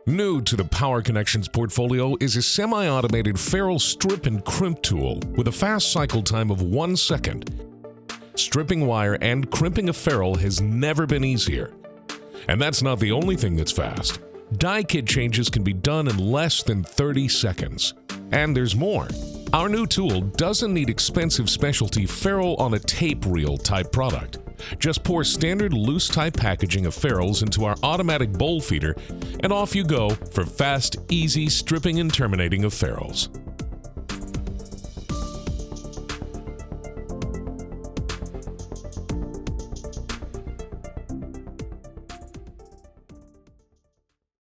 New to the Power Connections portfolio is a semi-automated ferrule strip and crimp tool with a fast cycle time of 1 second. Stripping wire and crimping a ferrule has never been easier. And that's not the only thing that's fast. Die kit changes can be done in less than 30 seconds. And there's more. Our new tool doesn't need expensive specialty ferrule on a tape reel type product. Just pour standard loose type packaging of ferrules into our automatic bowl feeder and off you go for fast, easy stripping and terminating of ferrules.